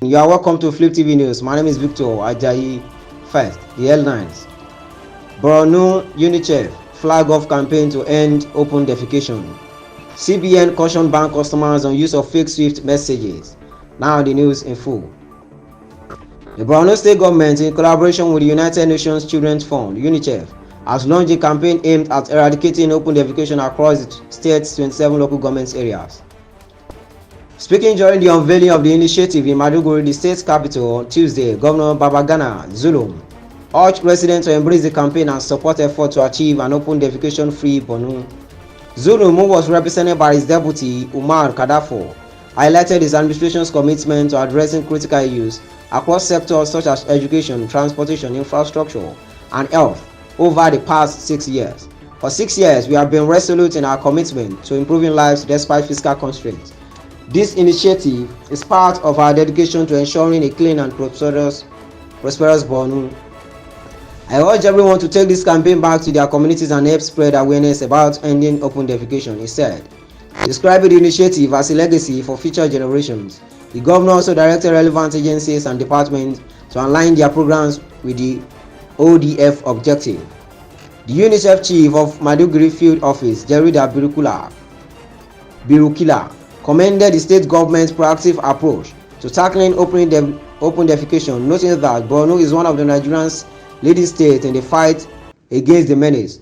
You are welcome to Flip TV News. My name is Victor Ajayi. First, the headlines. Borno Unicef flag off campaign to end open defecation. CBN caution bank customers on use of fake Swift messages. Now the news in full. The Borno State government, in collaboration with the United Nations Children's Fund (UNICEF), has launched a campaign aimed at eradicating open defecation across the state's 27 local government areas. Speaking during the unveiling of the initiative in Maiduguri, the state's capital, on Tuesday, Governor Babagana Zulum urged residents to embrace the campaign and support efforts to achieve an open defecation-free Borno. Zulum, who was represented by his deputy Umar Kadafo, highlighted his administration's commitment to addressing critical issues across sectors such as education, transportation, infrastructure, and health over the past 6 years. For 6 years, we have been resolute in our commitment to improving lives despite fiscal constraints. This initiative is part of our dedication to ensuring a clean and prosperous Borno. I urge everyone to take this campaign back to their communities and help spread awareness about ending open defecation, he said. Describing the initiative as a legacy for future generations, the governor also directed relevant agencies and departments to align their programs with the ODF objective. The UNICEF chief of Maiduguri Field Office, Jerida Birukila, commended the state government's proactive approach to tackling open defecation, noting that Borno is one of the Nigerian's leading states in the fight against the menace.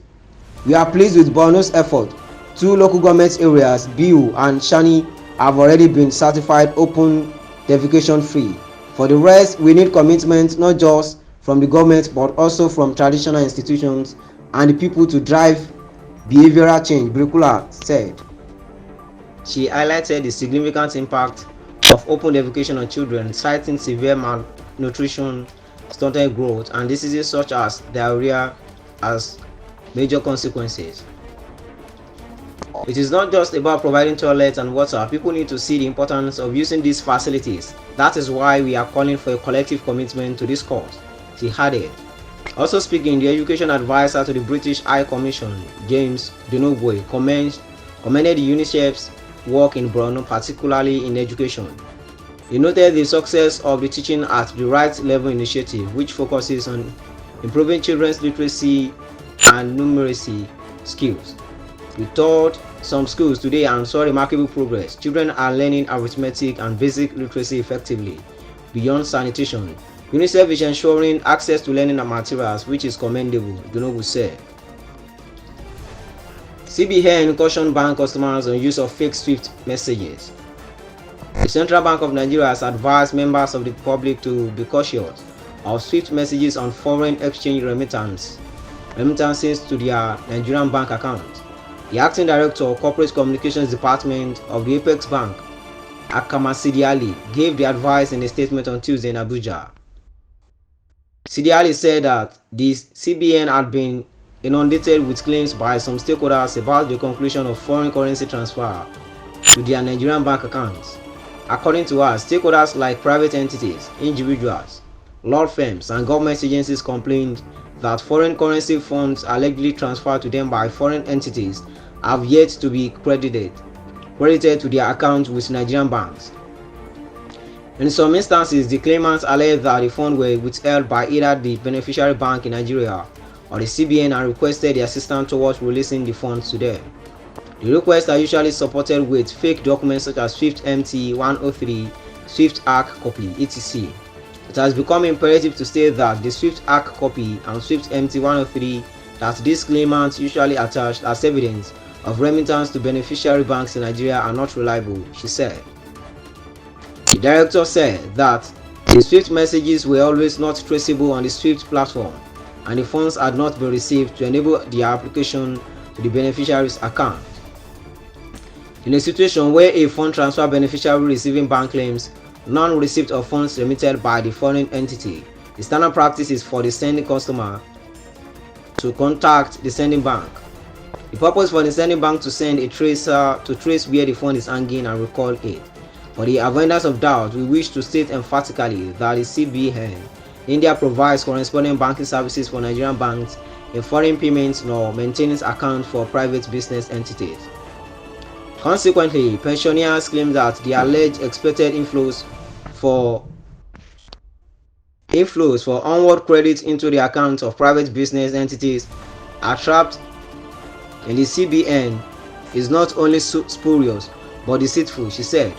We are pleased with Borno's effort. 2 local government areas, Biu and Shani, have already been certified open defecation free. For the rest, we need commitment not just from the government but also from traditional institutions and the people to drive behavioral change, Birukula said. She highlighted the significant impact of open defecation on children, citing severe malnutrition, stunted growth, and diseases such as diarrhea as major consequences. It is not just about providing toilets and water. People need to see the importance of using these facilities. That is why we are calling for a collective commitment to this cause, she added. Also speaking, the education advisor to the British High Commission, James Denogwe, commended the UNICEF's work in Borno, particularly in education. He noted the success of the Teaching at the Right Level initiative, which focuses on improving children's literacy and numeracy skills. He toured some schools today and saw remarkable progress. Children are learning arithmetic and basic literacy effectively. Beyond sanitation, UNICEF is ensuring access to learning materials, which is commendable, Dunobu said. CBN cautioned bank customers on use of fake Swift messages. The Central Bank of Nigeria has advised members of the public to be cautious of Swift messages on foreign exchange remittances to their Nigerian bank accounts. The acting director of Corporate Communications Department of the Apex Bank, Akama Sidiali, gave the advice in a statement on Tuesday in Abuja. Sidiali said that the CBN had been inundated with claims by some stakeholders about the conclusion of foreign currency transfer to their Nigerian bank accounts. According to us, stakeholders like private entities, individuals, law firms, and government agencies complained that foreign currency funds allegedly transferred to them by foreign entities have yet to be credited to their accounts with Nigerian banks. In some instances, the claimants alleged that the funds were withheld by either the beneficiary bank in Nigeria or the CBN and requested the assistance towards releasing the funds to them. The requests are usually supported with fake documents such as Swift MT 103, Swift ARC copy, etc. It has become imperative to state that the Swift ARC copy and Swift MT 103 that these claimants usually attached as evidence of remittance to beneficiary banks in Nigeria are not reliable, she said. The director said that the Swift messages were always not traceable on the Swift platform, and the funds had not been received to enable the application to the beneficiary's account. In a situation where a fund transfer beneficiary receiving bank claims non-receipt of funds remitted by the foreign entity, the standard practice is for the sending customer to contact the sending bank. The purpose for the sending bank to send a tracer to trace where the fund is hanging and recall it. For the avoidance of doubt, we wish to state emphatically that the CBN India provides corresponding banking services for Nigerian banks in foreign payments nor maintains accounts for private business entities. Consequently, pensioners claim that the alleged expected inflows for Inflows for onward credit into the accounts of private business entities are trapped in the CBN is not only spurious but deceitful, she said.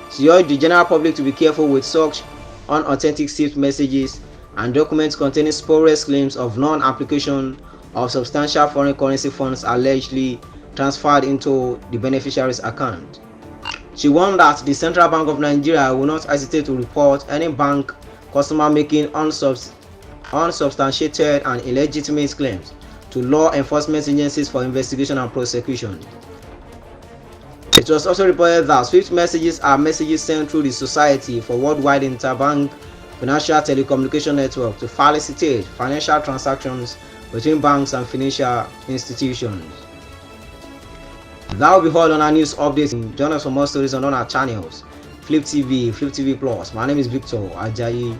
She urged the general public to be careful with such unauthentic SWIFT messages and documents containing spurious claims of non-application of substantial foreign currency funds allegedly transferred into the beneficiary's account. She warned that the Central Bank of Nigeria will not hesitate to report any bank customer making unsubstantiated and illegitimate claims to law enforcement agencies for investigation and prosecution. It was also reported that SWIFT messages are messages sent through the Society for Worldwide Interbank Financial Telecommunication Network to facilitate financial transactions between banks and financial institutions. That will be all on our news updates. Join us for more stories on our channels, Flip TV, Flip TV Plus. My name is Victor Ajayi.